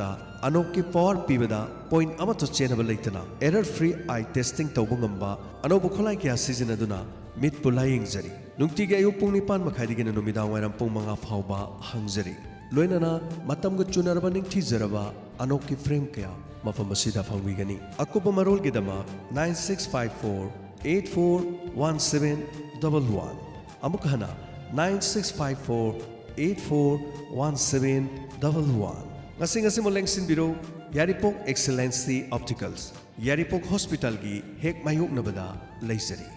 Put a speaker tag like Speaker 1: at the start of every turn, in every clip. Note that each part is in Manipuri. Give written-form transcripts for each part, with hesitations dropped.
Speaker 1: मरक्ता अनोक की पावर पीबदा पॉइंट अमतो चेनब लेतना एरर फ्री आई टेस्टिंग तौब ngamba अनोब खोलाई क्या सिजनदुना मिट पुलायिंग जरी नुक्ति के अयु पुंग निपान मखाइदिगिन नुमिदा वायरम पुंग मंगा फावबा हंगजरी लोइनना मतम गु चुनरबा निंगथि जरबा अनोक की फ्रेम क्या मफम मसिदा फंगविगनी अकुप मरोल गिदमा 9654841711 अमुक हना 9654841711 ngasing ngasi moleng sinbiro yaripok excellency opticals yaripok hospital gi hek mayuk nabada leisari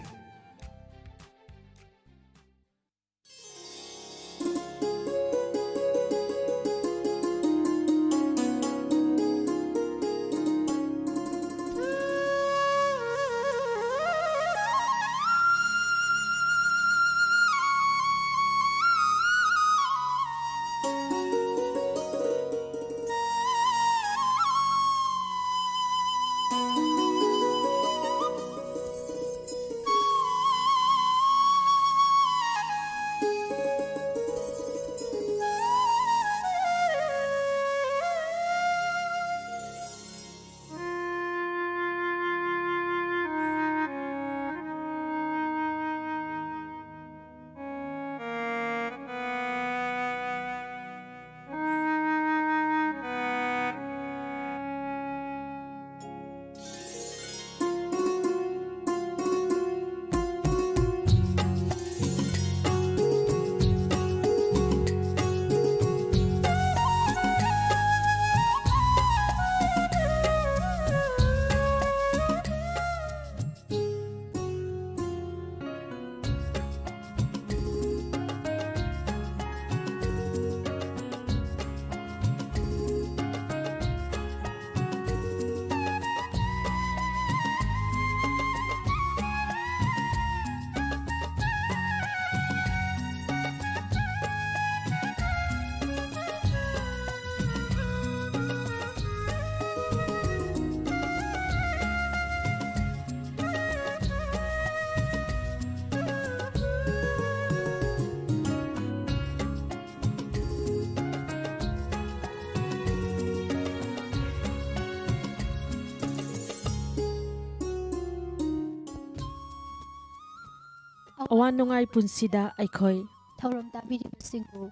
Speaker 2: Awan Nungai Punsida Eikhoi
Speaker 3: Thauram tabiribasingbu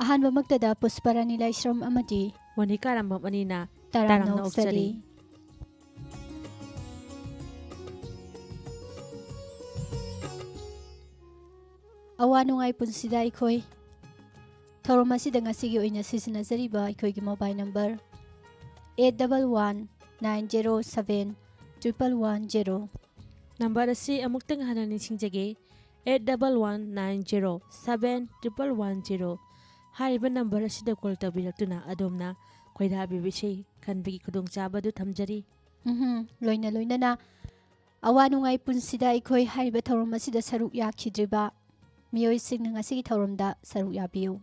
Speaker 3: ahanba magtada pusparani laisram amadi
Speaker 2: Wanikaram manina
Speaker 3: tarang na oksari Awan Nungai Punsida Eikhoi Thauram asida ngasigi oina sisinazariba Eikhoi gi mobile number 8119071110
Speaker 2: Number asi amuktang hananing singjage 8119071110 hariba number asida call tabiratuna adomna khoida bibisi kanbigi kudong chabadu thamjari
Speaker 3: loina na Awan Nungai Punsida Eikhoi hariba thauram asida saruk yakhidriba miyoi sing ngasigi thauramda saruk yabiu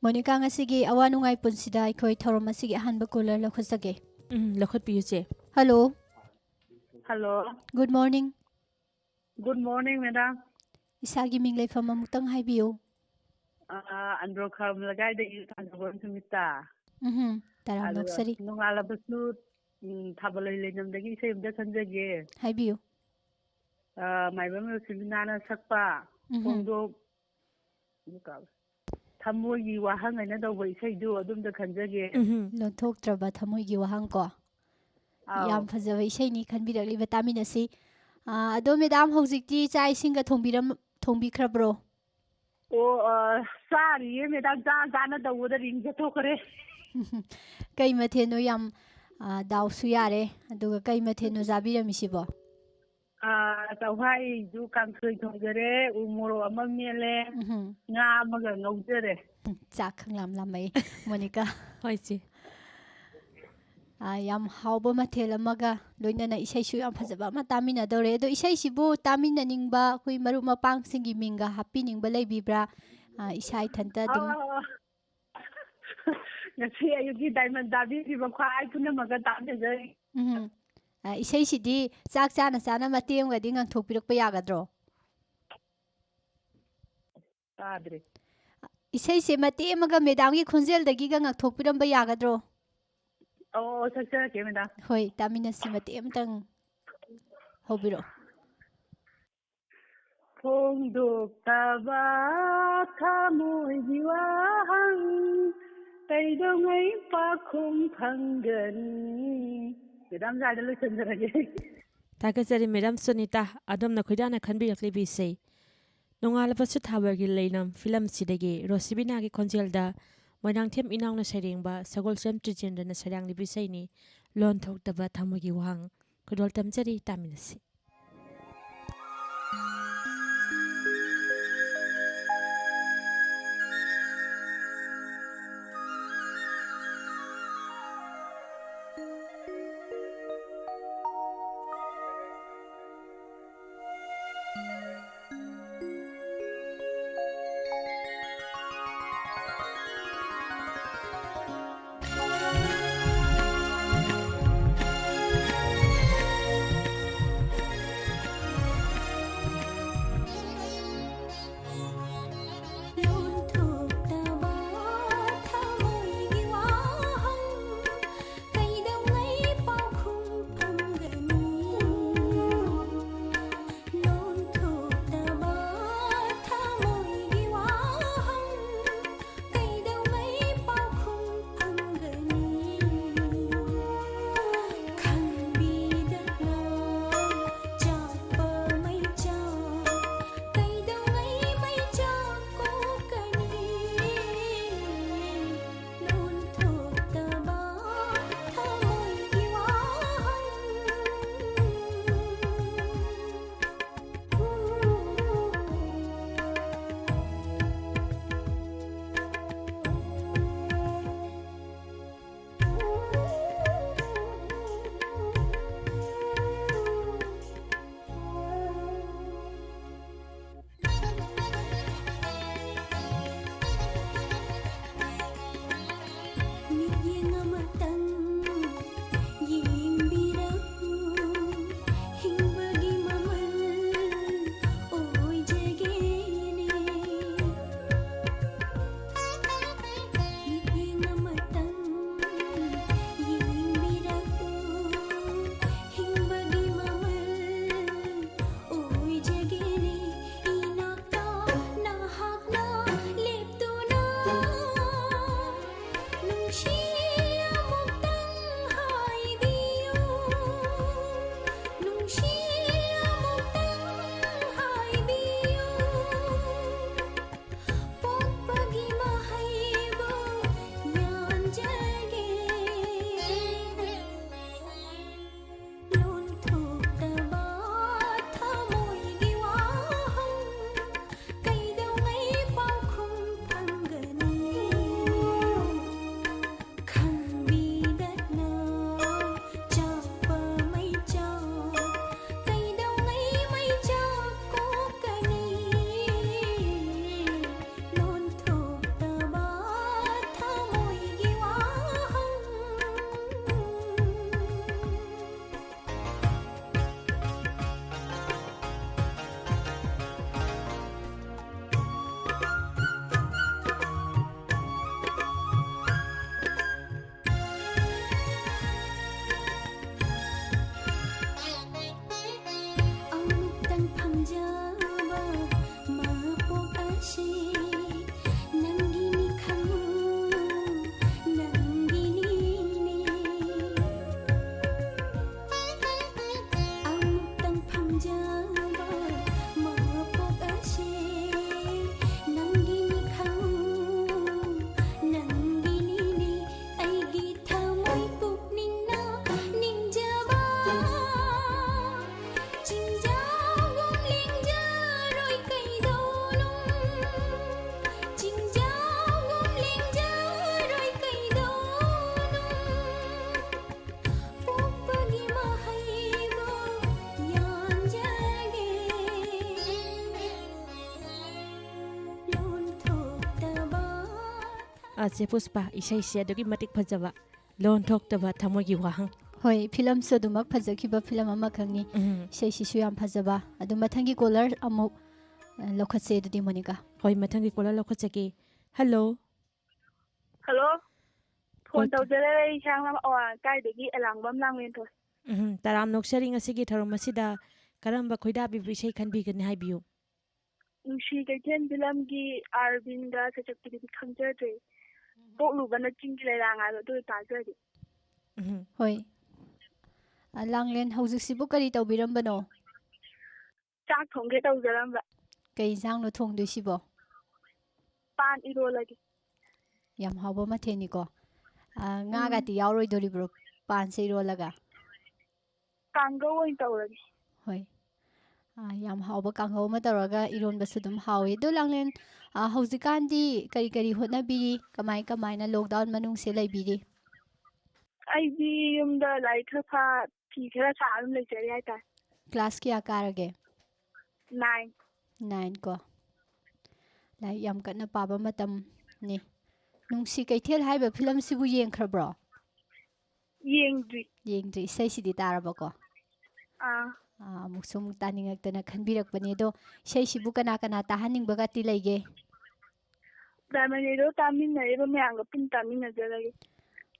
Speaker 3: Monica ngasigi awa nungai punsida Eikhoi thorom asigi ahanba caller lakhosage.
Speaker 2: Lakhot piyu che.
Speaker 3: Hello.
Speaker 4: Hello.
Speaker 3: Good morning.
Speaker 4: Good morning, madam.
Speaker 3: Isagi ming leifam amutang haibiyo.
Speaker 4: Andro kham lagai da yu tanabon sumita.
Speaker 3: Tarang noksari.
Speaker 4: Nungala basu thabalai lenam dagi isai umda sanjage.
Speaker 3: Haibiyo.
Speaker 4: Maibam siminana sakpa. Pongdo Tamoyi wahang ay na daw ba isay do adum da kanjage.
Speaker 3: Lonthoktraba thamoygi wahang ko. Yam fazaba isay ni kanbiragli taminasi. Ado madam hojikti chai singa thongbikrabro.
Speaker 4: Sorry, madam gana da woda ring jatokare.
Speaker 3: Kay matheno yam daw su yare aduga kay matheno jabiramisibo.
Speaker 4: Tawhai du kangsoi thongjare umoro ama mele nga amaga ngaujare.
Speaker 3: Chak khanglam lamai Monica.
Speaker 2: Hoi che.
Speaker 3: Yam hauba mathel amaga loinana isai su yam fazaba ma tamina dore do isai sibu tamina ningba khui maru mapang singi minga happy ningba leibibra isai thanta dum
Speaker 4: ngasi ayugi diamond dabi riba khwai puna maga tamde jai.
Speaker 3: Isai sidi chak chana chana mateng gadi ngang thokpirakpa yagadro.
Speaker 4: Tadre.
Speaker 3: Isai se mate maga madam gi khunjel dagi ga ngang thokpiramba yagadro.
Speaker 4: Saksa ke madam.
Speaker 3: Hoi tamina si mate amtang hobiro.
Speaker 4: Pongdo taba thamoy jiwahang taidongai pakhum phangan. Madam jada lu sanjarage.
Speaker 2: Takasari Madam Sunita adom na khudana khanbirakli bi sei. Nongala pasu thabargi leinam film sidagi Rosibina gi konjelda Moinang them inang na sarengba sagol sem trijenda na sarang li bi sei ni lon thok taba thamogi wang kudol tamjari taminasi. Ase Puspa isai se adugi matik phajaba lon thoktaba thamogi wahang
Speaker 3: Hoi film so dumak phajakiba film ama khangni isai sisu yam phajaba adu mathangi caller amuk lokhatse dudi Monica
Speaker 2: hoi mathangi kola lokhachake hello
Speaker 4: Hello phone tawjare isang lam awa kai degi elangbam langlen thos
Speaker 2: taram noksari ngasigi tharom asida karamba khoida bi bisai khanbi gani haibiu
Speaker 4: nushi gaiten bilam gi Arvin ga sachakti bi khamjare toklu bana chingki leiranga do tajari
Speaker 3: Hoi Langlen hauzik sibu kari tawbirambano
Speaker 4: chak thongge tawjaramba
Speaker 3: Kai jang no thongdoi sibo
Speaker 4: pan irolagi
Speaker 3: Yam hawba matheni ko nga ga ti yawroi doribro pan se rolaga
Speaker 4: kanggo oin tawragi
Speaker 3: Hoi yam hawba kangho ma tawraga iron basu dum hawi do Langlen hauzikandi kari kari hotna biri kamai na lockdown manung se lai biri
Speaker 4: ai bi yumda lai kha thi khara sa am le jari ai ta
Speaker 3: class kya karage
Speaker 4: 9
Speaker 3: 9 ko lai yam kana paba matam ni nungsi kaithel haiba film sibu yengkhrabro yengdri sai sidi taraba ko muksum taningak khanbirak bani do sei sibu kana tahaning baga ti leige
Speaker 4: damani ro tamin na ro me anga pin tamin na jarage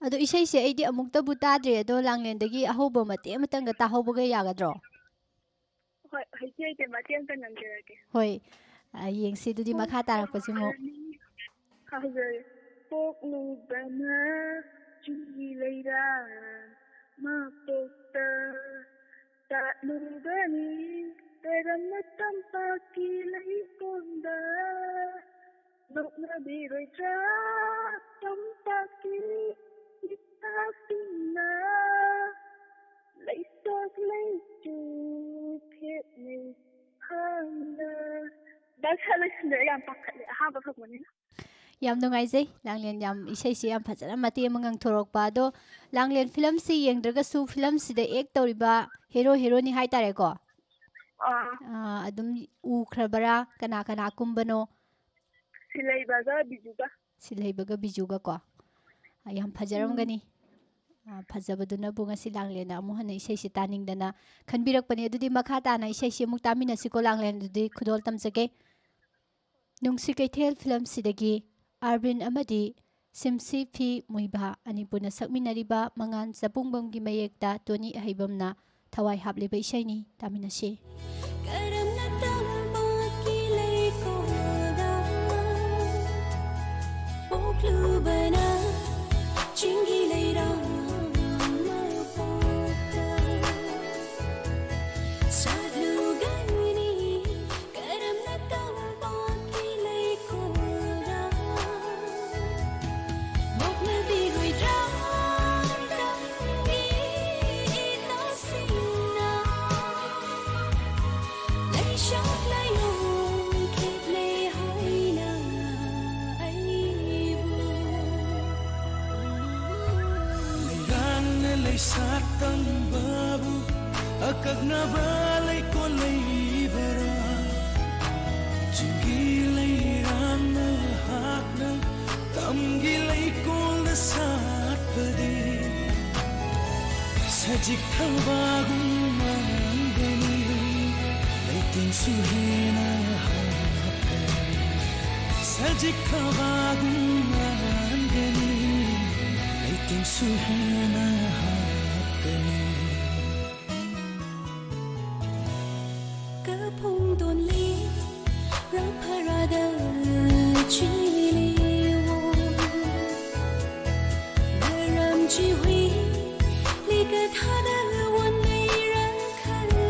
Speaker 3: ado isai se aidi amukta bu tadre ado Langlen dagi ahoba mate matanga tahobaga yagadro
Speaker 4: hoi haite te mateng ta nan jarage
Speaker 3: hoi yengsi dudi makha tarak pasimo
Speaker 4: hazare pok nu bana chungi leira ma pokta ta nu bani teram tampa ki lai konda nok na bi roi tra tampa ki Pina Laisos Laitu Pit Me Hana That's how listen to yam pakat have a money
Speaker 3: Yam nungai zai Langlen yam isai si yam phajana mati mangang thorok pa do Langlen film si yengdraga su film si da ek toriba hero ni hai tare ko adum u khrabara kana kumbano silai baga bijuga ko yam phajaram gani phajabaduna bunga si Langlen amu hana isai si taning dana khanbirak pani adudi makha ta na isai si muk tamina si ko Langlen adudi khudol tamjage nungsi kaithel film sidagi Arvin amadi simsi phi muiba ani puna sakminariba mangan sapungbangi mayekta toni haibamna thawai hapliba isai ni tamina si
Speaker 5: Satang babu akak na balay ko laibara Jingilay ram na hak na tamgilay ko na sat padi Sajik thang bagong manggani Laiting suhina hapkani Sajik thang bagong manggani Laiting suhina hapkani
Speaker 6: Kapung don li raparada chili wo Naram chi hui li ka thada wan nei ran khala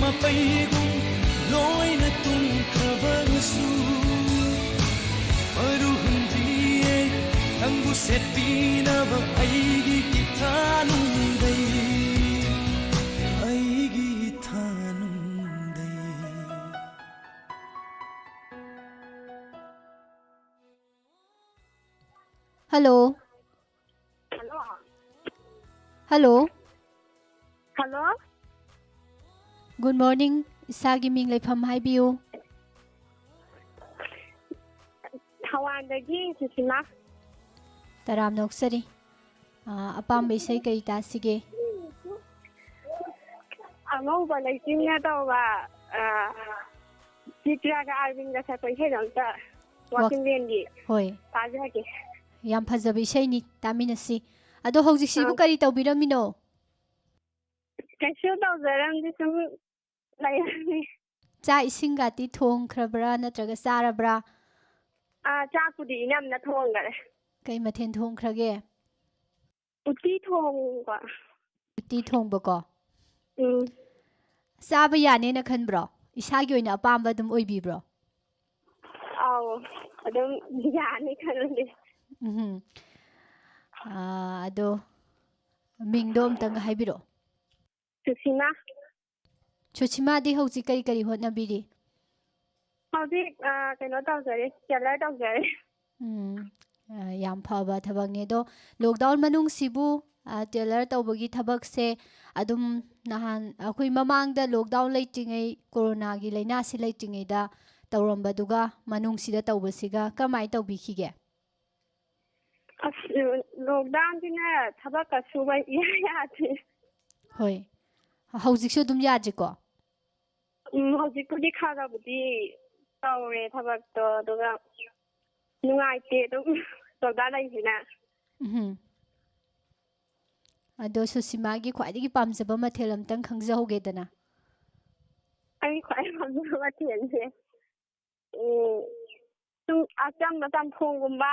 Speaker 5: mapaygung loi na tung khabasu maru hundiye angbu setpina ba aigi kithanum dai aigi thanum dai
Speaker 3: Hello.
Speaker 4: Hello.
Speaker 3: Hello.
Speaker 4: Hello.
Speaker 3: Good morning. Isagi ming leifam haibiu.
Speaker 4: Hawandagi Susima.
Speaker 3: Taram noksari. Apam isai kai tasige.
Speaker 4: Angoba laitinga tawa Chitraga Arvinga Sapai Hedanta Walking Vendi.
Speaker 3: Hoi.
Speaker 4: Pazaki.
Speaker 3: Yam phajaba isai ni taminasi. Ado hojik sibu kari tawbiramino.
Speaker 4: Kaishu tawjarangdi sum lairani.
Speaker 3: Cha isingati thong khrabra natraga sarabra.
Speaker 4: Chakudi inamna thongare.
Speaker 3: Kai mathen thong khrage.
Speaker 4: Uti thongba.
Speaker 3: Uti thong bako. Saba yane na khanbro. Isagi oina apamba dum oibibro.
Speaker 4: Aw, adum yani khanande.
Speaker 3: Ado mingdo amtang haibiro.
Speaker 4: Susima.
Speaker 3: Susima di hojik kari kari hotnabiri.
Speaker 4: Hojik kaino tawjare, chala tawjare.
Speaker 3: Yam phaba thabakni do lockdown manung sibu tailor tawbagi thabak se adum nahan akhui mamang da lockdown leitingai corona gi laina si leitingai da tawramba duga manung sida tawbasiga kamai tawbikhige.
Speaker 4: Lockdown dina thabak ka suba yati.
Speaker 3: Hoi. Hojik su dum yaje ko.
Speaker 4: Hojik pudi khara budi tawre thabak to duga Nungai te dum lockdown laisina.
Speaker 3: Ado Susima gi khwaidigi pamjaba mathel amtang khangjahoge dana.
Speaker 4: Ai khwai pamjaba mathel se. Tum acham matam thongumba.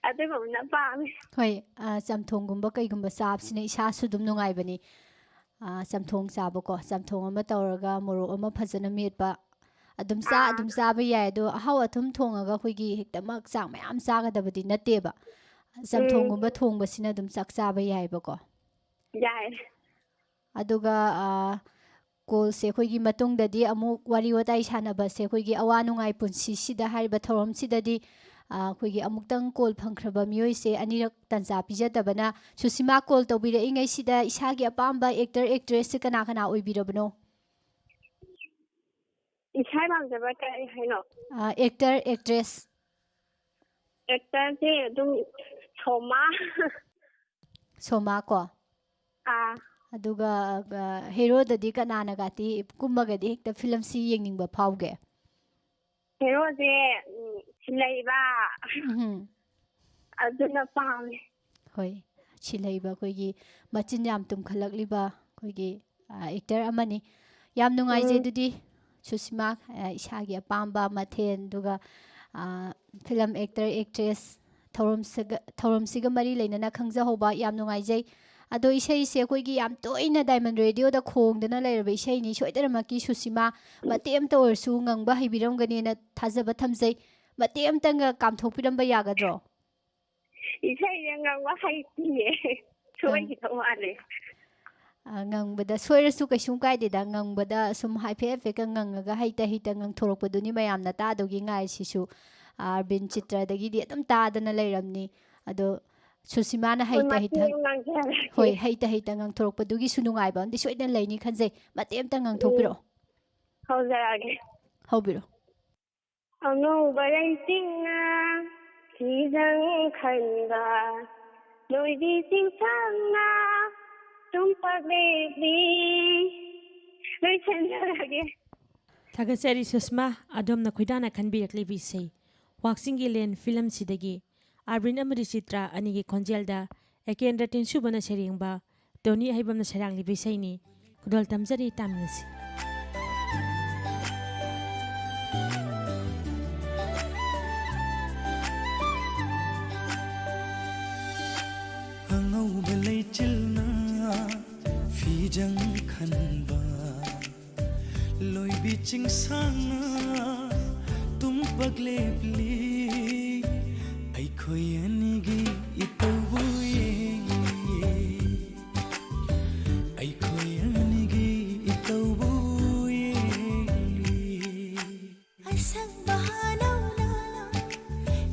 Speaker 4: Adugumna pami.
Speaker 3: Hoi, chamthonggumba kaigumba saabsina isasu dum nungaibani. Chamthong chaba ko, chamthong ama tawraga morok ama phajana metba. Adum chaba yai do ahaw athum thongaga khoigi hektamak chak mayam chagadabadi nateba. Chamthonggumba thongbasina dum chak chaba yai ba ko.
Speaker 4: Yai.
Speaker 3: Aduga kol se khoigi matungdadi amuk wari watai sanaba se khoigi awa nungai punsi sida hariba thorom sidadi khoigi amuktang kol phangkhraba miyoi se anirak tanza pijadabana Susima kol tawbira ingai sida isagi apamba actor actress se kana kana oibirabano.
Speaker 4: Isai pamjaba kai haino.
Speaker 3: Actor actress.
Speaker 4: Actor se dum Soma
Speaker 3: ko. Aduga hero dadi kanana gati kummagadi hekta film si yengningba phauge.
Speaker 4: Hero je silaiba. Aduna pami.
Speaker 3: Hoi, silaiba khoigi machin yam tum khalakliba khoigi actor amani. Yam nungai je dudi Susima isagi apamba mathen duga film actor actress thorom siga mari leinana khangjahoba yam nungai jai. Ado isai se khoigi yam toina Diamond Radio da khongdana lairaba isai ni soidaramaki Susima matem to orsu ngangba hibiramgani na thajaba thamjai matem tanga kamthokpiramba yagadro.
Speaker 4: Isai ngangba haitiye. Soi hitawale.
Speaker 3: Ngangbada soirasu kaisum kaideda ngangbada sum haife fe ka ngangaga haita ngang thorokpaduni mayamna tadogi ngai sisu Arvin Chitra dagi di adum tadana lairamni ado Susima na haita hoi haita ngang thorokpadugi sunungai ba amdi soidan laini khanjai matem ta ngang thokpiro
Speaker 4: haujarage
Speaker 3: haubiro
Speaker 4: anu baraitinga sijang khanga loidi singchanga
Speaker 2: Thagasari Susma adom na khoidana khanbirakli bi sei Waksingi len film sidagi Arvin amari Chitra anigi khonjelda ekendra tinsubana seringba Tony haibamna sarangli bi sei ni kudol tamjari tamnasi
Speaker 5: jang khanba loi bi ching sana tum pagle bli Eikhoi anigi itawu Eikhoi anigi itawu
Speaker 6: asang bahanaw na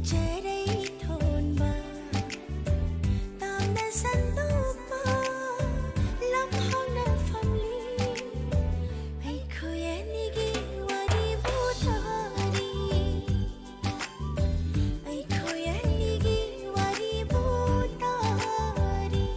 Speaker 6: jaray thon ba tam na sandok pa lamhang na family Eikhoi anigi wari butari Eikhoi anigi wari butari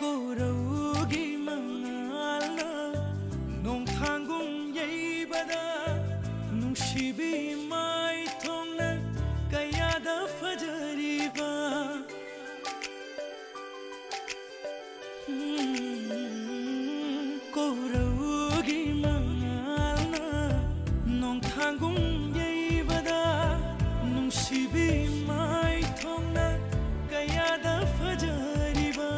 Speaker 5: Koraugi mangala nong thanggung yeibada nungsibi mai thongna kayada fajariba Koraugi mangala nong thanggung yeibada nungsibi mai thongna kayada fajariba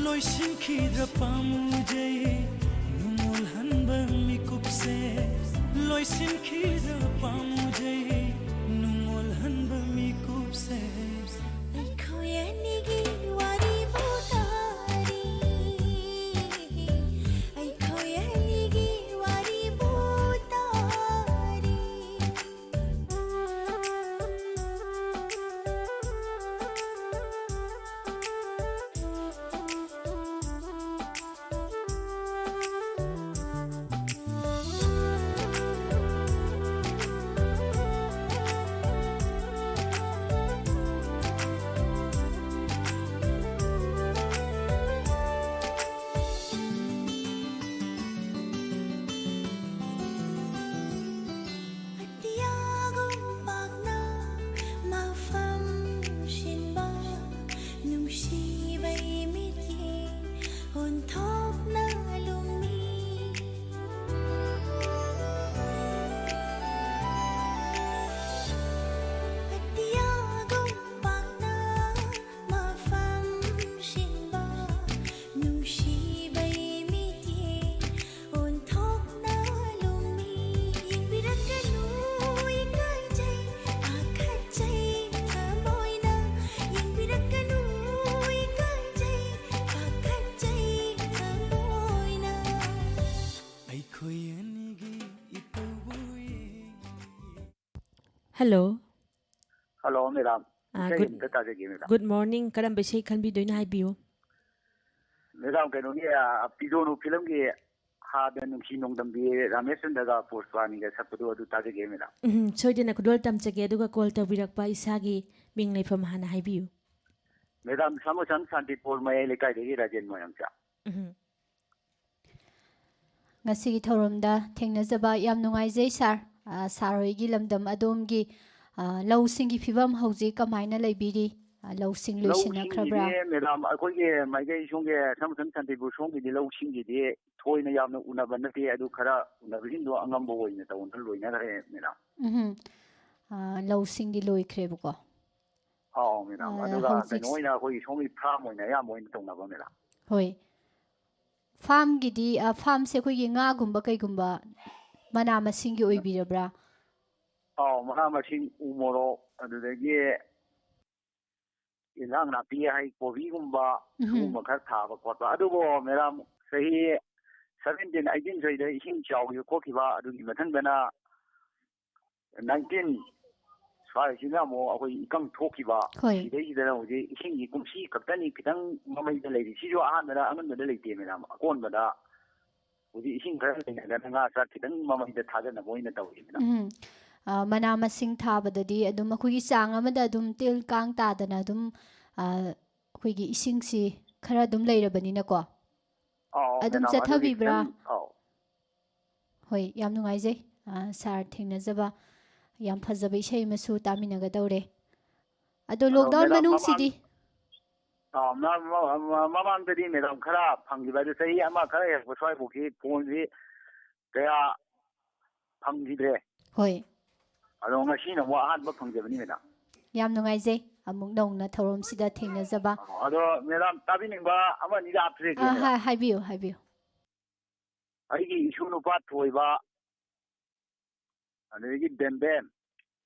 Speaker 5: loisin khidra pamujai numol hanba mikup se loisin khidra pamujai numol hanba mikup se
Speaker 6: Eikhoi anigi wari butari Eikhoi anigi wari butari Atiyagong pagna mafam shinba nungsibay mitye honthok na lumi Atiyagong pagna mafam shinba nungsibay mitye honthok na lumi Yingbirakkanu ikajay akajay thamoina Yingbirakkanu ikajay akajay thamoina
Speaker 5: Eikhoi anigi itawu
Speaker 2: Hello.
Speaker 7: Hello, madam.
Speaker 2: Good
Speaker 7: Madam.
Speaker 2: Good morning. Karam bisay khanbi doina haibiyo.
Speaker 7: Madam, kano ni pidono film ki hadan nungsi nongdambi Rameshandaga postwani ga sapado adu tajage madam.
Speaker 2: Soidena kudol tamchage aduga call tabirakpa isagi ming leifam hana haibiyo.
Speaker 7: Madam, samosan santipur mai lekai degi rajen moyangcha.
Speaker 3: Ngasigi thoromda thengnajaba yam nungaijai sar sar hoigi lamdam adomgi lau singi phibam hauji kamaina leibiri lau sing loisina khrabra
Speaker 7: Madam, akoi ge mai ge shonge samosan santipur shongi di lau singi di thoina yamna unaba nati adu khara unabin do angambo oina ta unal loina gare madam.
Speaker 3: lau singi loikhrebo
Speaker 7: Oh, madam. Aduga kano oina akoi shongi farm oina yam oina tongnaba madam.
Speaker 3: hoi farm gidi farm se khoi nga gumba kai gumba mana masingi oibirabra
Speaker 7: Mana masing umoro adudagi ilang napi hai kobi gumba suma khar thaba khotba adugo madam sahi 17 18 saida ising chaw yu kokhiba adugi mathangdana 19 swai sina mo akoi ikang thokiba sidai sidana hoje ising gi kumsi kaktani kitang mamai da leidi sijo ahandana angan da leite madam akon bada hoje ising khar leina nga sa kitang mamai da thajana moina tawri madam
Speaker 3: mana masing thabadadi adum akhoi chang amada adum tel kang tadana adum akhoi gi ising si khara adum leirabani na ko adum chathabibra hoi yam nungai jai sar thengnajaba ꯌꯥꯝ ꯐꯖꯕ ꯏꯁꯩ ꯑꯃꯁꯨ ꯇꯥꯃꯤꯟꯅꯒꯗꯧꯔꯦ ꯑꯗꯣ ꯂꯣꯛꯗꯥꯎꯟ ꯃꯅꯨꯡꯁꯤꯗꯤ
Speaker 7: ꯃꯃꯥꯡꯗꯗꯤ ꯃꯦꯗꯥꯝ ꯈꯔ ꯐꯪꯈꯤꯕ ꯑꯗꯨ ꯆꯍꯤ ꯑꯃ ꯈꯔ ꯍꯦꯛꯄ ꯁ꯭ꯋꯥꯏꯐꯥꯎꯒꯤ ꯐꯣꯟꯁꯤ ꯀꯌꯥ ꯐꯪꯈꯤꯗ꯭ꯔꯦ
Speaker 3: ꯍꯣꯏ
Speaker 7: ꯑꯗꯣ ꯉꯁꯤꯅ ꯑꯃꯨꯛ ꯑꯍꯥꯟꯕ ꯐꯪꯖꯕꯅꯤ ꯃꯦꯗꯥꯝ
Speaker 3: ꯌꯥꯝ ꯅꯨꯡꯉꯥꯏꯖꯩ ꯑꯃꯨꯛ ꯅꯧꯅ ꯊꯧꯔꯝꯁꯤꯗ ꯊꯦꯡꯅꯖꯕ
Speaker 7: ꯑꯗꯣ ꯃꯦꯗꯥꯝ ꯇꯥꯕꯤꯅꯤꯡꯕ ꯑꯃ ꯑꯅꯤꯗ ꯍꯥꯞꯆꯔꯒꯦ
Speaker 3: ꯍꯥꯏꯕꯤꯌꯨ ꯍꯥꯏꯕꯤꯌꯨ
Speaker 7: ꯑꯩꯒꯤ ꯏꯁꯨ ꯅꯨꯄꯥ ꯊꯣꯏꯕ ꯑꯗꯒꯤ ꯕꯦꯝꯕꯦꯝ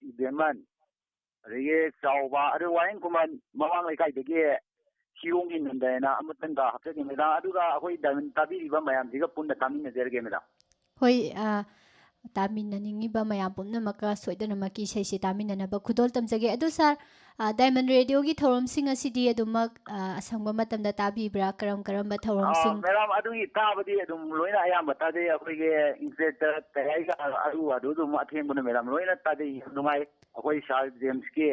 Speaker 7: ꯏꯕꯦꯝꯃꯟ ꯑꯗꯒꯤ ꯆꯥꯎꯕ ꯑꯗꯨ ꯋꯥꯍꯦꯡ ꯈꯨꯃꯟ ꯃꯃꯥꯡ ꯂꯩꯀꯥꯏꯗꯒꯤ ꯁꯤꯔꯣꯡꯒꯤ ꯅꯟꯗꯅ ꯑꯃꯇꯪꯒ ꯍꯥꯞꯆꯒꯦ ꯃꯦꯗꯥꯝ ꯑꯗꯨꯒ ꯑꯩꯈꯣꯏ ꯗꯥꯏꯃꯟ ꯇꯥꯕꯤꯔꯤꯕ ꯃꯌꯥꯝꯁꯤꯒ ꯄꯨꯟꯅ ꯇꯥꯃꯤꯟꯅꯖꯔꯒꯦ ꯃꯦꯗꯥꯝ
Speaker 3: ꯍꯣꯏ ꯇꯥꯃꯤꯟꯅꯅꯤꯡꯉꯤꯕ ꯃꯌꯥꯝ ꯄꯨꯝꯅꯃꯛꯀ ꯁꯣꯏꯗꯅꯃꯛꯀꯤ ꯏꯁꯩꯁꯤ ꯇꯥꯃꯤꯟꯅꯅꯕ ꯈꯨꯗꯣꯜ ꯇꯝꯖꯒꯦ ꯑꯗꯨ ꯁꯥꯔ ꯗꯥꯏꯃꯟ ꯔꯦꯗꯤꯑꯣꯒꯤ ꯊꯧꯔꯝꯁꯤꯡ ꯑꯁꯤꯗꯤ ꯑꯗꯨꯃꯛ ꯑꯁꯪꯕ ꯃꯇꯝꯗ ꯇꯥꯕꯤꯕ꯭ꯔꯥ ꯀꯔꯝꯕ ꯊꯧꯔꯝꯁꯤꯡ
Speaker 7: ꯃꯦꯗꯥꯝ ꯑꯗꯨꯒꯤ ꯇꯥꯕꯗꯤ ꯑꯗꯨꯝ ꯂꯣꯏꯅ ꯑꯌꯥꯝꯕ ꯇꯥꯖꯩ ꯑꯩꯈꯣꯏꯒꯤ ꯏꯟꯁꯄꯦꯛꯇꯔ ꯀꯩꯍꯥꯏꯒ ꯑꯗꯨ ꯑꯗꯨꯝ ꯑꯊꯦꯡꯕꯅ ꯃꯦꯗꯥꯝ ꯂꯣꯏꯅ ꯇꯥꯖꯩ ꯅꯨꯡꯉꯥꯏ ꯑꯩꯈꯣꯏ ꯁꯥꯔ ꯖꯦꯝꯁꯀꯤ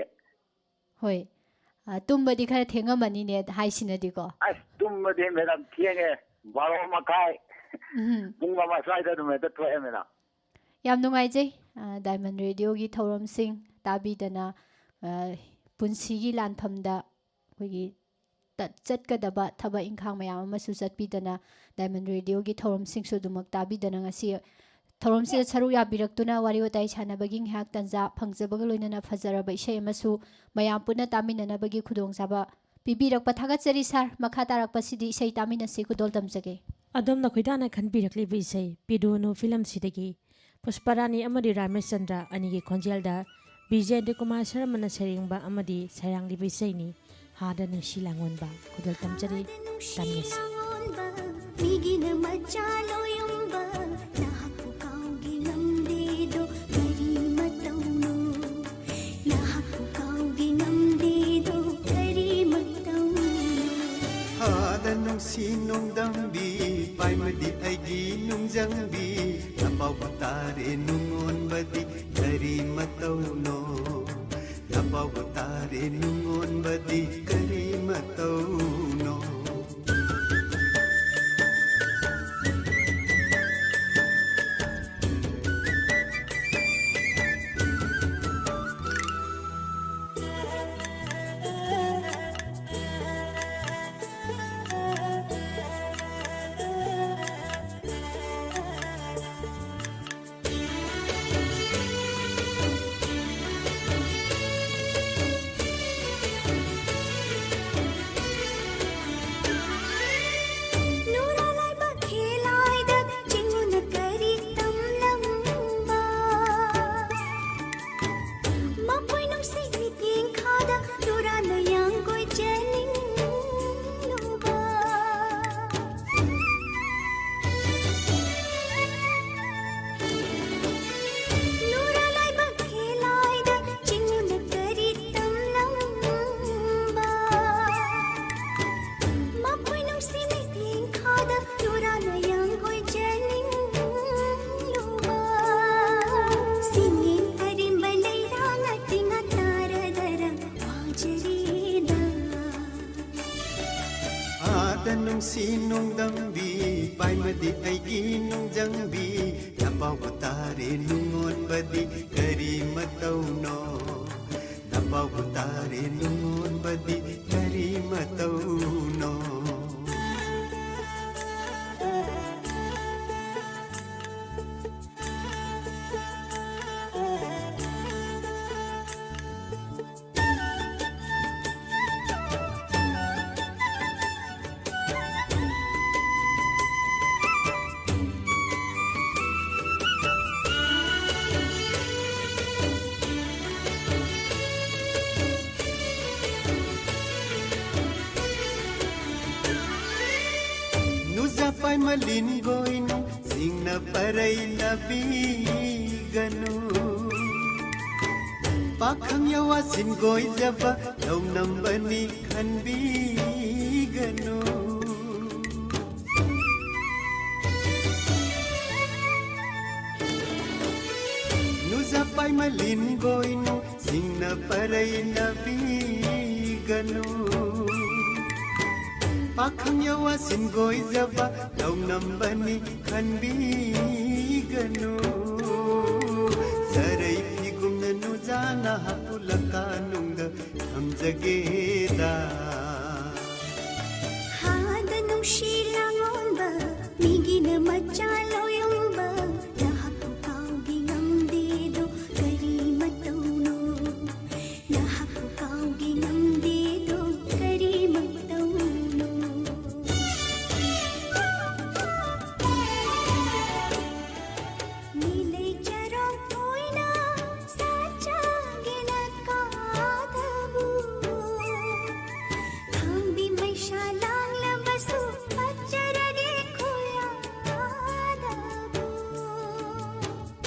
Speaker 3: ꯍꯣꯏ ꯇꯨꯝꯕꯗꯤ ꯈꯔ ꯊꯦꯡꯉꯝꯃꯅꯤꯅꯦ ꯍꯥꯏꯁꯤꯅꯗꯤꯀꯣ
Speaker 7: ꯑꯁ ꯇꯨꯝꯕꯗꯤ ꯃꯦꯗꯥꯝ ꯊꯦꯡꯉꯦ 12:30 ꯄꯨꯡ 1 ꯁ꯭ꯋꯥꯏꯗ ꯑꯗꯨꯝ ꯍꯦꯛꯇ ꯊꯣꯛꯑꯦ ꯃꯦꯗꯥꯝ
Speaker 3: ꯌꯥꯝ ꯅꯨꯡꯉꯥꯏꯖꯩ ꯗꯥꯏꯃꯟ ꯔꯦꯗꯤꯑꯣꯒꯤ ꯊꯧꯔꯝꯁꯤꯡ ꯇꯥꯕꯤꯗꯅ ꯄꯨꯟꯁꯤꯒꯤ ꯂꯥꯟꯐꯝꯗ ꯑꯩꯈꯣꯏꯒꯤ ꯆꯠꯀꯗꯕ ꯊꯕꯛ ꯏꯪꯈꯥꯡ ꯃꯌꯥꯝ ꯑꯃꯁꯨ ꯆꯠꯄꯤꯗꯅ ꯗꯥꯏꯃꯟ ꯔꯦꯗꯤꯑꯣꯒꯤ ꯊꯧꯔꯝꯁꯤꯡꯁꯨ ꯑꯗꯨꯃꯛ ꯇꯥꯕꯤꯗꯅ ꯉꯁꯤ ꯊꯧꯔꯝꯁꯤꯗ ꯁꯔꯨꯛ ꯌꯥꯕꯤꯔꯛꯇꯨꯅ ꯋꯥꯔꯤ ꯋꯥꯇꯥꯏ ꯁꯥꯟꯅꯕꯒꯤ ꯉꯥꯏꯍꯥꯛ ꯇꯟꯖꯥ ꯐꯪꯖꯕꯒ ꯂꯣꯏꯅꯅ ꯐꯖꯔꯕ ꯏꯁꯩ ꯑꯃꯁꯨ ꯃꯌꯥꯝ ꯄꯨꯟꯅ ꯇꯥꯃꯤꯟꯅꯅꯕꯒꯤ ꯈꯨꯗꯣꯡꯆꯥꯕ ꯄꯤꯕꯤꯔꯛꯄ ꯊꯥꯒꯠꯆꯔꯤ ꯁꯥꯔ ꯃꯈꯥ ꯇꯥꯔꯛꯄꯁꯤꯗꯤ ꯏꯁꯩ ꯇꯥꯃꯤꯟꯅꯁꯤ ꯈꯨꯗꯣꯜ ꯇꯝꯖꯒꯦ
Speaker 2: ꯑꯗꯣꯝꯅ ꯈꯣꯏꯗꯥꯅ ꯈꯟꯕꯤꯔꯛꯂꯤꯕ ꯏꯁꯩ ꯄꯤꯗꯨꯅꯨ ꯐꯤꯂꯝꯁꯤꯗꯒꯤ ꯄꯨꯁꯄꯔꯥꯅꯤ ꯑꯃꯗꯤ ꯔꯥꯃꯦꯁꯆꯟꯗ꯭ꯔ ꯑꯅꯤꯒꯤ ꯈꯣꯟꯖꯦꯜꯗ ꯕꯤꯖꯦ ꯗꯦꯀꯨꯃꯥꯔ ꯁꯔꯃꯅ ꯁꯩꯔꯦꯡꯕ ꯑꯃꯗꯤ ꯁꯩꯔꯥꯡꯂꯤꯕ ꯏꯁꯩꯅꯤ ꯍꯥꯗ ꯅꯨꯡꯁꯤ ꯂꯥꯡꯑꯣꯟꯕ ꯈꯨꯗꯣꯜ ꯇꯝꯖꯔꯤ ꯇꯥꯃꯤꯟꯅꯁꯤ
Speaker 8: ꯅꯨꯡꯁꯤ ꯅꯣꯡꯗꯝꯕꯤ ꯄꯥꯏꯃꯗꯤ ꯑꯩꯒꯤ ꯅꯨꯡꯖꯪꯕꯤ ꯂꯄꯥꯎꯕ ꯇꯥꯔꯦ ꯅꯨꯡꯉꯣꯟꯕꯗꯤ ꯀꯔꯤ ꯃꯇꯧꯅꯣ ꯂꯄꯥꯎꯕ ꯇꯥꯔꯦ ꯅꯨꯡꯉꯣꯟꯕꯗꯤ ꯀꯔꯤ ꯃꯇꯧꯅꯣ ꯅꯨꯡꯁꯤ ꯅꯣꯡꯗꯝꯕꯤ ꯄꯥꯏꯃꯗꯤ ꯑꯩꯒꯤ ꯅꯨꯡꯖꯪꯕꯤ ꯂꯄꯥꯎꯕ ꯇꯥꯔꯦ ꯅꯨꯡꯉꯣꯟꯕꯗꯤ ꯀꯔꯤ ꯃꯇꯧꯅꯣ ꯂꯄꯥꯎꯕ ꯇꯥꯔꯦ ꯅꯨꯡꯉꯣꯟꯕꯗꯤ ꯀꯔꯤ ꯃꯇꯧꯅꯣ Malin goinu singna parai nabiganu pakhang yawa sin goi jaba lau nambani khanbiganu nuza pai malin goinu singna parai nabiganu pakhang yawa sin goi jaba lau nambani khanbiganu sarai phigumna ꯋꯥꯅ ꯍꯥꯞꯄꯨꯂꯀꯥ ꯅꯨꯡꯗ ꯊꯝꯖꯒꯦꯗ
Speaker 6: ꯍꯥꯗ ꯅꯨꯡꯁꯤ ꯂꯥꯡꯑꯣꯟꯕ ꯃꯤꯒꯤꯅ ꯃꯆꯥ ꯂꯣꯌꯝꯕ ꯅꯍꯥꯛꯄꯨ ꯀꯥꯎꯒꯤ ꯉꯝꯗꯦꯗꯣ ꯀꯔꯤ ꯃꯇꯧꯅꯣ ꯅꯍꯥꯛꯄꯨ ꯀꯥꯎꯒꯤ ꯉꯝꯗꯦꯗꯣ ꯀꯔꯤ ꯃꯇꯧꯅꯣ नीले चरों कोइना साचा गिना कादबू हम भी मैशा लांग लबसु अचरगे खोया दबू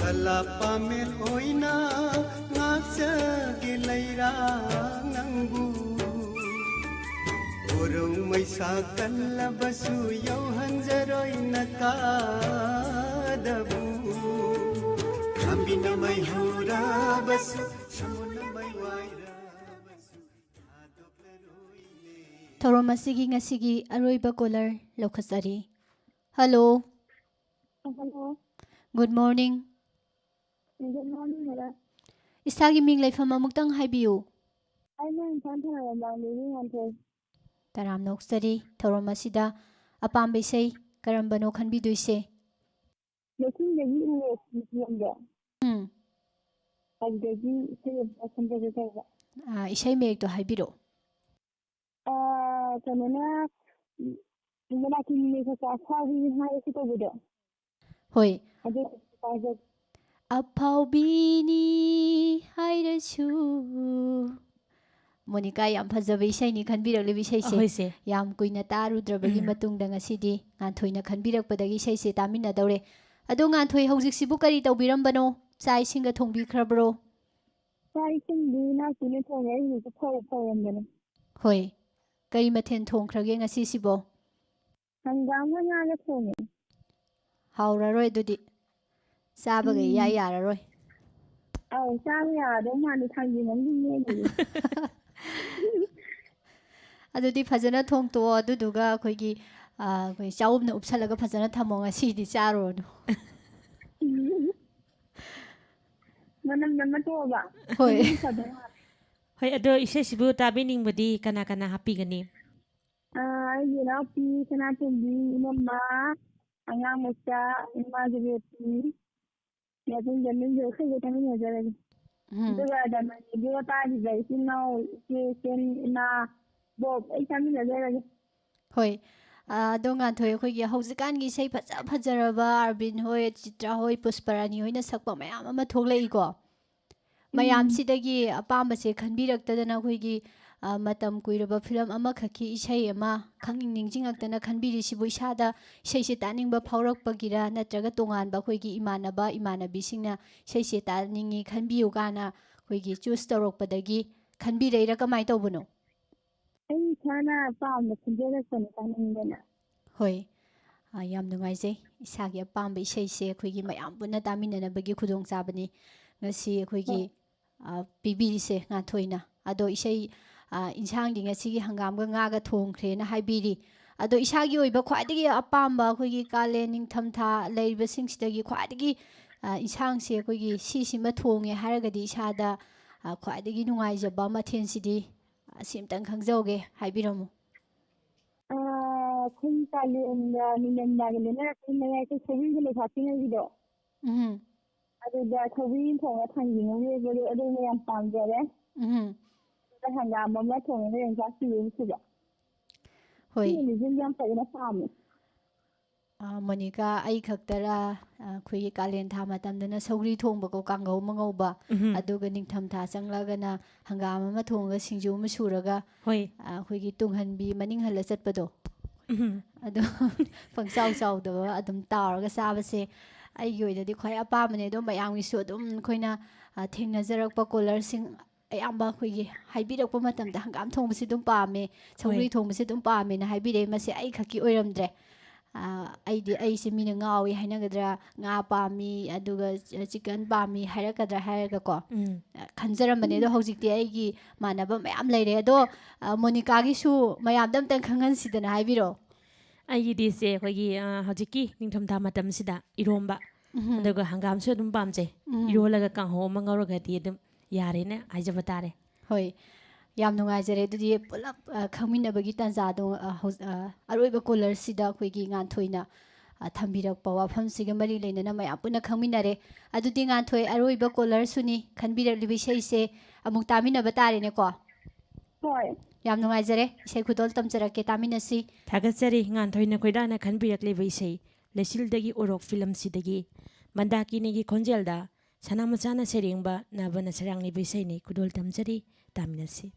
Speaker 8: Kala pamel oina ngakjage leira nangbu Orong maisa kallabasu yauhanjaroi nakadabu Kambina mai hura basu shamuna mai waira basu
Speaker 3: ꯊꯧꯔꯝ ꯑꯁꯤꯒꯤ ꯉꯁꯤꯒꯤ ꯑꯔꯣꯏꯕ ꯀꯣꯂꯔ ꯂꯧꯈꯠꯆꯔꯤ hello
Speaker 4: Hello.
Speaker 3: Good morning
Speaker 4: Good morning, madam.
Speaker 3: ꯏꯁꯥꯒꯤ ꯃꯤꯡ ꯂꯩꯐꯝ ꯑꯃꯨꯛꯇꯪ ꯍꯥꯏꯕꯤꯌꯨ
Speaker 4: I'm in Punsida, living on the
Speaker 3: ꯇꯔꯥꯝꯅ ꯑꯣꯛꯆꯔꯤ ꯊꯧꯔꯝ ꯑꯁꯤꯗ ꯑꯄꯥꯝꯕ ꯏꯁꯩ ꯀꯔꯝꯕꯅꯣ ꯈꯟꯕꯤꯗꯣꯏꯁꯦ
Speaker 4: looking the younger. Like the
Speaker 3: ꯏꯁꯩ ꯃꯌꯦꯛꯇꯣ ꯍꯥꯏꯕꯤꯔꯛꯑꯣ ꯍꯣꯏ ꯑꯐꯥꯎꯕꯤꯅꯤ ꯍꯥꯏꯔꯁꯨ ꯃꯣꯅꯤꯀꯥ ꯌꯥꯝ ꯐꯖꯕ ꯏꯁꯩꯅꯤ ꯈꯟꯕꯤꯔꯛꯂꯤꯕ ꯏꯁꯩꯁꯦ ꯌꯥꯝ ꯀꯨꯏꯅ ꯇꯥꯔꯨꯗ꯭ꯔꯕꯒꯤ ꯃꯇꯨꯡꯗ ꯉꯁꯤꯗꯤ ꯉꯥꯟꯊꯣꯏꯅ ꯈꯟꯕꯤꯔꯛꯄꯗꯒꯤ ꯏꯁꯩꯁꯦ ꯇꯥꯃꯤꯟꯅꯗꯧꯔꯦ ꯑꯗꯣ ꯉꯥꯟꯊꯣꯏ ꯍꯧꯖꯤꯛꯁꯤꯕꯨ ꯀꯔꯤ ꯇꯧꯕꯤꯔꯝꯕꯅꯣ ꯆꯥꯛ ꯏꯁꯤꯡꯒ ꯊꯣꯡꯕꯤꯈ꯭ꯔꯕ꯭ꯔꯣ ꯍꯣꯏ ꯀꯔꯤ ꯃꯊꯦꯜ ꯊꯣꯡꯈ꯭ꯔꯒꯦ ꯉꯁꯤꯁꯤꯕꯣ
Speaker 4: ꯍꯪꯒꯥꯝꯒ ꯉꯥꯒ ꯊꯣꯡꯉꯦ
Speaker 3: ꯍꯥꯎꯔꯔꯣꯏ ꯑꯗꯨꯗꯤ ꯆꯥꯕꯒ ꯏꯌꯥ ꯌꯥꯔꯔꯣꯏ
Speaker 4: ꯑꯧ ꯆꯥꯕ ꯌꯥꯗꯧ ꯃꯥꯜꯂꯦ ꯊꯥꯡꯖꯤꯡ ꯑꯃꯗꯤ ꯃꯦꯠꯂꯤ
Speaker 3: ꯑꯗꯨꯗꯤ ꯐꯖꯅ ꯊꯣꯡꯇꯣꯛꯑꯣ ꯑꯗꯨꯗꯨꯒ ꯑꯩꯈꯣꯏꯒꯤ ꯆꯥꯎꯝꯅ ꯎꯞꯁꯜꯂꯒ ꯐꯖꯅ ꯊꯝꯃꯣ ꯉꯁꯤꯗꯤ ꯆꯥꯔꯨꯔꯅꯨ
Speaker 4: ꯃꯅꯝ ꯅꯝꯃ ꯇꯣꯛꯑꯕ
Speaker 3: ꯍꯣꯏ
Speaker 2: ꯍꯣꯏ ꯑꯗꯣ ꯏꯁꯩꯁꯤꯕꯨ ꯇꯥꯕꯤꯅꯤꯡꯕꯗꯤ ꯀꯅꯥ ꯀꯅꯥ ꯍꯥꯞꯄꯤꯒꯅꯤ
Speaker 4: ꯑꯩꯒꯤ ꯏꯅꯥꯎꯄꯤ ꯁꯅꯥꯇꯣꯝꯕꯤ ꯏꯅꯝꯃ ꯑꯉꯥꯡ ꯃꯆꯥ ꯏꯃꯥ ꯖꯕꯦꯇꯤ ꯃꯇꯨꯡꯗ ꯅꯪꯒꯤ ꯑꯩꯈꯣꯏꯒ ꯇꯥꯃꯤꯟꯅꯖꯔꯒꯦ ꯑꯗꯨꯒ ꯗꯃꯥꯟꯒꯤꯗꯨꯒ ꯇꯥꯈꯤꯕ ꯏꯆꯤꯟ ꯏꯅꯥꯎ ꯏꯆꯦ ꯏꯆꯦꯟ ꯏꯃꯥ ꯕꯣꯛ ꯑꯩ ꯇꯥꯃꯤꯟꯅꯖꯔꯒꯦ
Speaker 3: ꯍꯣꯏ ꯑꯗꯣ ꯉꯥꯟꯊꯣꯏ ꯑꯩꯈꯣꯏꯒꯤ ꯍꯧꯖꯤꯛꯀꯥꯟꯒꯤ ꯏꯁꯩ ꯐꯖ ꯐꯖꯔꯕ ꯑꯔꯕꯤꯟ ꯍꯣꯏ ꯆꯤꯇ꯭ꯔꯥ ꯍꯣꯏ ꯄꯨꯁꯄꯔꯥꯅꯤ ꯍꯣꯏꯅ ꯁꯛꯄ ꯃꯌꯥꯝ ꯑꯃ ꯊꯣꯛꯂꯛꯏꯀꯣ ꯃꯌꯥꯝꯁꯤꯗꯒꯤ ꯑꯄꯥꯝꯕꯁꯦ ꯈꯟꯕꯤꯔꯛꯇꯗꯅ ꯑꯩꯈꯣꯏꯒꯤ ꯃꯇꯝ ꯀꯨꯏꯔꯕ ꯐꯤꯂꯝ ꯑꯃꯈꯛꯀꯤ ꯏꯁꯩ ꯑꯃ ꯈꯪꯅꯤꯡ ꯅꯤꯡꯁꯤꯡꯉꯛꯇꯅ ꯈꯟꯕꯤꯔꯤꯁꯤꯕꯨ ꯏꯁꯥꯗ ꯏꯁꯩꯁꯦ ꯇꯥꯅꯤꯡꯕ ꯐꯥꯎꯔꯛꯄꯒꯤꯔ ꯅꯠꯇ꯭ꯔꯒ ꯇꯣꯉꯥꯟꯕ ꯑꯩꯈꯣꯏꯒꯤ ꯏꯃꯥꯟꯅꯕ ꯏꯃꯥꯟꯅꯕꯤꯁꯤꯡꯅ ꯏꯁꯩꯁꯦ ꯇꯥꯅꯤꯡꯉꯤ ꯈꯟꯕꯤꯌꯨ ꯀꯥꯏꯅ ꯑꯩꯈꯣꯏꯒꯤ ꯆꯨꯁ ꯇꯧꯔꯛꯄꯗꯒꯤ ꯈꯟꯕꯤꯔꯛꯏꯔꯥ ꯀꯃꯥꯏꯅ ꯇꯧꯕꯅꯣ
Speaker 4: ꯑꯩ ꯏꯁꯥꯅ ꯄꯥꯝꯅ ꯈꯟꯖꯔꯛꯄꯅꯤ ꯇꯥꯅꯤꯡꯗꯅ
Speaker 3: ꯍꯣꯏ ꯌꯥꯝ ꯅꯨꯡꯉꯥꯏꯖꯩ ꯏꯁꯥꯒꯤ ꯑꯄꯥꯝꯕ ꯏꯁꯩꯁꯦ ꯑꯩꯈꯣꯏꯒꯤ ꯃꯌꯥꯝ ꯄꯨꯟꯅ ꯇꯥꯃꯤꯟꯅꯅꯕꯒꯤ ꯈꯨꯗꯣꯡꯆꯥꯕꯅꯤ ꯉꯁꯤ ꯑꯩꯈꯣꯏꯒꯤ ꯄꯤꯕꯤꯔꯤꯁꯦ ꯉꯥꯟꯊꯣꯏꯅ ꯑꯗꯣ ꯏꯁꯩ ꯏꯟꯁꯥꯡꯗꯤ ꯉꯁꯤꯒꯤ ꯍꯪꯒꯥꯝꯒ ꯉꯥꯒ ꯊꯣꯡꯈ꯭ꯔꯦꯅ ꯍꯥꯏꯕꯤꯔꯤ ꯑꯗꯣ ꯏꯁꯥꯒꯤ ꯑꯣꯏꯕ ꯈ꯭ꯋꯥꯏꯗꯒꯤ ꯑꯄꯥꯝꯕ ꯑꯩꯈꯣꯏꯒꯤ ꯀꯥꯂꯦꯟ ꯅꯤꯡꯊꯝꯊꯥ ꯂꯩꯔꯤꯕꯁꯤꯡꯁꯤꯗꯒꯤ ꯈ꯭ꯋꯥꯏꯗꯒꯤ ꯏꯟꯁꯥꯡꯁꯦ ꯑꯩꯈꯣꯏꯒꯤ ꯁꯤꯁꯤꯃ ꯊꯣꯡꯉꯦ ꯍꯥꯏꯔꯒꯗꯤ ꯏꯁꯥꯗ ꯈ꯭ꯋꯥꯏꯗꯒꯤ ꯅꯨꯡꯉꯥꯏꯖꯕ ꯃꯊꯦꯜꯁꯤꯗꯤ ꯑꯁꯤꯝꯇꯪ ꯈꯪꯖꯧꯒꯦ ꯍꯥꯏꯕꯤꯔꯝꯃꯨ
Speaker 4: ꯑꯩꯈꯣꯏ ꯀꯥꯂꯦꯟꯒ ꯅꯤꯡꯊꯝꯊꯥꯒ ꯂꯣꯏꯅꯔꯛꯄꯒꯤ ꯃꯌꯥꯏꯁꯦ ꯁꯧꯒ꯭ꯔꯤꯒ ꯂꯩꯕꯥꯛꯄꯤꯉꯩꯒꯤꯗꯣ ꯑꯗꯨꯗ ꯁꯧꯒ꯭ꯔꯤ ꯊꯣꯡꯉ ꯊꯥꯡꯖꯤꯡ ꯑꯃ ꯃꯦꯠꯄꯗꯣ ꯑꯗꯨꯅ ꯌꯥꯝ ꯄꯥꯝꯖꯔꯦ ꯑꯗꯨꯒ ꯍꯪꯒꯥꯝ ꯑꯃ ꯊꯣꯡꯉꯒ ꯌꯣꯡꯆꯥꯛ ꯄꯤꯔ ꯁꯨꯕ
Speaker 3: ꯍꯣꯏ
Speaker 4: ꯁꯤꯅꯤꯁꯨ ꯌꯥꯝ ꯐꯖꯅ ꯄꯥꯝꯃꯦ
Speaker 3: ꯃꯣꯅꯤꯀꯥ ꯑꯩ ꯈꯛꯇꯔꯥ ꯑꯩꯈꯣꯏꯒꯤ ꯀꯥꯂꯦꯟ ꯊꯥ ꯃꯇꯝꯗꯅ ꯁꯧꯒ꯭ꯔꯤ ꯊꯣꯡꯕꯀꯣ ꯀꯥꯡꯍꯧ ꯑꯃ ꯉꯧꯕ ꯑꯗꯨꯒ ꯅꯤꯡꯊꯝꯊꯥ ꯆꯪꯂꯒꯅ ꯍꯪꯒꯥꯝ ꯑꯃ ꯊꯣꯡꯉꯒ ꯁꯤꯡꯖꯨ ꯑꯃ ꯁꯨꯔꯒ ꯑꯩꯈꯣꯏꯒꯤ ꯇꯨꯡꯍꯟꯕꯤ ꯃꯅꯤꯡ ꯍꯜꯂ ꯆꯠꯄꯗꯣ ꯑꯗꯣ ꯄꯪꯆꯥꯎ ꯆꯥꯎꯗꯕ ꯑꯗꯨꯝ ꯇꯥꯎꯔꯒ ꯆꯥꯕꯁꯦ ꯑꯩꯒꯤ ꯑꯣꯏꯅꯗꯤ ꯈ꯭ꯋꯥꯏ ꯑꯄꯥꯝꯕꯅꯦ ꯑꯗꯣ ꯃꯌꯥꯝꯒꯤꯁꯨ ꯑꯗꯨꯝ ꯑꯩꯈꯣꯏꯅ ꯊꯦꯡꯅꯖꯔꯛꯄ ꯀꯣꯂꯔꯁꯤꯡ ꯑꯌꯥꯝꯕ ꯑꯩꯈꯣꯏꯒꯤ ꯍꯥꯏꯕꯤꯔꯛꯄ ꯃꯇꯝꯗ ꯍꯪꯒꯥꯝ ꯊꯣꯡꯕꯁꯤ ꯑꯗꯨꯝ ꯄꯥꯝꯃꯦ ꯁꯧꯒ꯭ꯔꯤ ꯊꯣꯡꯕꯁꯤ ꯑꯗꯨꯝ ꯄꯥꯝꯃꯦꯅ ꯍꯥꯏꯕꯤꯔꯛꯑꯦ ꯃꯁꯤ ꯑꯩ ꯈꯛꯀꯤ ꯑꯣꯏꯔꯝꯗ꯭ꯔꯦ ꯑꯩꯁꯦ ꯃꯤꯅ ꯉꯥꯎꯏ ꯍꯥꯏꯅꯒꯗ꯭ꯔꯥ ꯉꯥ ꯄꯥꯝꯃꯤ ꯑꯗꯨꯒ ꯆꯤꯛꯀꯟ ꯄꯥꯝꯃꯤ ꯍꯥꯏꯔꯛꯀꯗ꯭ꯔꯥ ꯍꯥꯏꯔꯒꯀꯣ ꯈꯟꯖꯔꯝꯕꯅꯦ ꯑꯗꯣ ꯍꯧꯖꯤꯛꯇꯤ ꯑꯩꯒꯤ ꯃꯥꯟꯅꯕ ꯃꯌꯥꯝ ꯂꯩꯔꯦ ꯑꯗꯣ ꯃꯣꯅꯤꯀꯥꯒꯤꯁꯨ ꯃꯌꯥꯝꯗ ꯑꯝꯇꯪ ꯈꯪꯍꯟꯁꯤꯗꯅ ꯍꯥꯏꯕꯤꯔꯛꯑꯣ
Speaker 2: ꯑꯩꯒꯤꯗꯤꯁꯦ ꯑꯩꯈꯣꯏꯒꯤ ꯍꯧꯖꯤꯛꯀꯤ ꯅꯤꯡꯊꯝꯊꯥ ꯃꯇꯝꯁꯤꯗ ꯏꯔꯣꯝꯕ ꯑꯗꯨꯒ ꯍꯪꯒꯥꯝꯁꯨ ꯑꯗꯨꯝ ꯄꯥꯝꯖꯩ ꯏꯔꯣꯜꯂꯒ ꯀꯥꯡꯍꯧ ꯑꯃ ꯉꯧꯔꯒꯗꯤ ꯑꯗꯨꯝ ꯌꯥꯔꯦꯅ ꯍꯥꯏꯖꯕ ꯇꯥꯔꯦ
Speaker 3: ꯍꯣꯏ ꯌꯥꯝ ꯅꯨꯡꯉꯥꯏꯖꯔꯦ ꯑꯗꯨꯗꯤ ꯄꯨꯂꯞ ꯈꯪꯃꯤꯟꯅꯕꯒꯤ ꯇꯥꯟꯖꯥꯗꯣ ꯑꯔꯣꯏꯕ ꯀꯣꯂꯔꯁꯤꯗ ꯑꯩꯈꯣꯏꯒꯤ ꯉꯥꯟꯊꯣꯏꯅ ꯊꯝꯕꯤꯔꯛꯄ ꯋꯥꯐꯝꯁꯤꯒ ꯃꯔꯤ ꯂꯩꯅꯅ ꯃꯌꯥꯝ ꯄꯨꯟꯅ ꯈꯪꯃꯤꯟꯅꯔꯦ ꯑꯗꯨꯗꯤ ꯉꯥꯟꯊꯣꯏ ꯑꯔꯣꯏꯕ ꯀꯣꯂꯔꯁꯨꯅꯤ ꯈꯟꯕꯤꯔꯛꯂꯤꯕ ꯏꯁꯩꯁꯦ ꯑꯃꯨꯛ ꯇꯥꯃꯤꯟꯅꯕ ꯇꯥꯔꯦꯅꯦꯀꯣ
Speaker 4: ꯍꯣꯏ
Speaker 3: ꯌꯥꯝ ꯅꯨꯡꯉꯥꯏꯖꯔꯦ ꯏꯁꯩ ꯈꯨꯗꯣꯜ ꯇꯝꯖꯔꯛꯀꯦ ꯇꯥꯃꯤꯟꯅꯁꯤ
Speaker 2: ꯊꯥꯒꯠꯆꯔꯤ ꯉꯥꯟꯊꯣꯏꯅ ꯈꯣꯏꯗꯥꯅ ꯈꯟꯕꯤꯔꯛꯂꯤꯕ ꯏꯁꯩ ꯂꯩꯆꯤꯜꯗꯒꯤ ꯎꯔꯣꯛ ꯐꯤꯂꯝꯁꯤꯗꯒꯤ ꯃꯟꯗꯥꯀꯤꯅꯤꯒꯤ ꯈꯣꯟꯖꯦꯜꯗ ꯁꯅꯥꯃꯆꯥꯅ ꯁꯩꯔꯦꯡꯕ ꯅꯥꯕꯅ ꯁꯩꯔꯥꯡꯂꯤꯕ ꯏꯁꯩꯅꯤ ꯈꯨꯗꯣꯜ ꯇꯝꯖꯔꯤ ꯇꯥꯃꯤꯟꯅꯁꯤ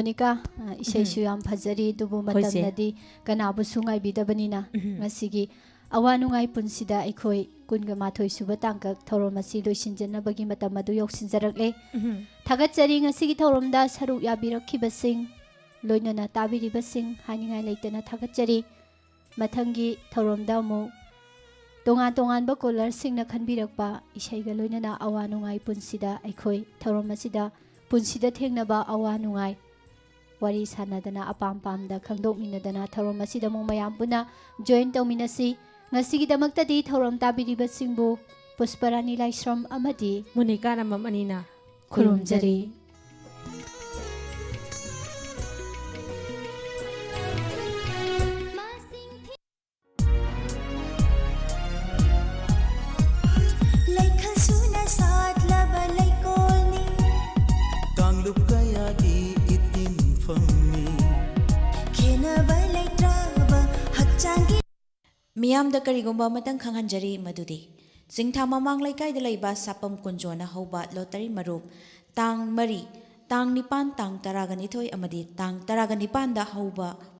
Speaker 3: Monica, isaisu yam phajari dubu matamnadi kanabu sungai bidabanina ngasigi awanungai punsida Eikhoi kunga mathoi suba tangkak thoromasi loisinjanabagi matamadu yoksinjarakle thagatchari ngasigi thoromda saruk yabirakkhibasing loinana tabiribasing haningai leitana thagatchari mathangi thoromda mu tongan tongan ba kolar singna khanbirakpa isaiga loinana awanungai punsida Eikhoi thoromasida ꯄꯨꯟꯁꯤꯗ ꯊꯦꯡꯅꯕ ꯑꯋꯥ ꯅꯨꯡꯉꯥꯏ ꯋꯥꯔꯤ ꯁꯥꯟꯅꯗꯅ ꯑꯄꯥꯝ ꯄꯥꯝꯗ ꯈꯪꯗꯣꯛꯃꯤꯟꯅꯗꯅ ꯊꯧꯔꯝ ꯑꯁꯤꯗ ꯑꯃꯨꯛ ꯃꯌꯥꯝ ꯄꯨꯟꯅ ꯖꯣꯏꯟ ꯇꯧꯃꯤꯟꯅꯁꯤ ꯉꯁꯤꯒꯤꯗꯃꯛꯇꯗꯤ ꯊꯧꯔꯝ ꯇꯥꯕꯤꯔꯤꯕꯁꯤꯡꯕꯨ ꯄꯨꯁꯄꯔꯥꯅꯤ ꯂꯥꯏꯁ꯭ꯔꯝ ꯑꯃꯗꯤ
Speaker 2: ꯃꯨꯅꯤꯀꯥ ꯅꯃꯝ ꯑꯅꯤꯅ
Speaker 3: ꯈꯨꯔꯨꯝꯖꯔꯤ
Speaker 9: ꯃꯤꯌꯥꯝꯗ ꯀꯔꯤꯒꯨꯝꯕ ꯑꯃꯇꯪ ꯈꯪꯍꯟꯖꯔꯤ ꯃꯗꯨꯗꯤ ꯆꯤꯡꯊꯥ ꯃꯃꯥꯡ ꯂꯩꯀꯥꯏꯗ ꯂꯩꯕ ꯁꯥꯄꯝ ꯀꯨꯟꯖꯣꯅ ꯍꯧꯕ ꯂꯣꯇꯔꯤ ꯃꯔꯨꯞ ꯇꯥꯡ 4, ꯇꯥꯡ 9, ꯇꯥꯡ 12 ꯑꯃꯗꯤ ꯇꯥꯡ 19ꯗ ꯍꯧꯕ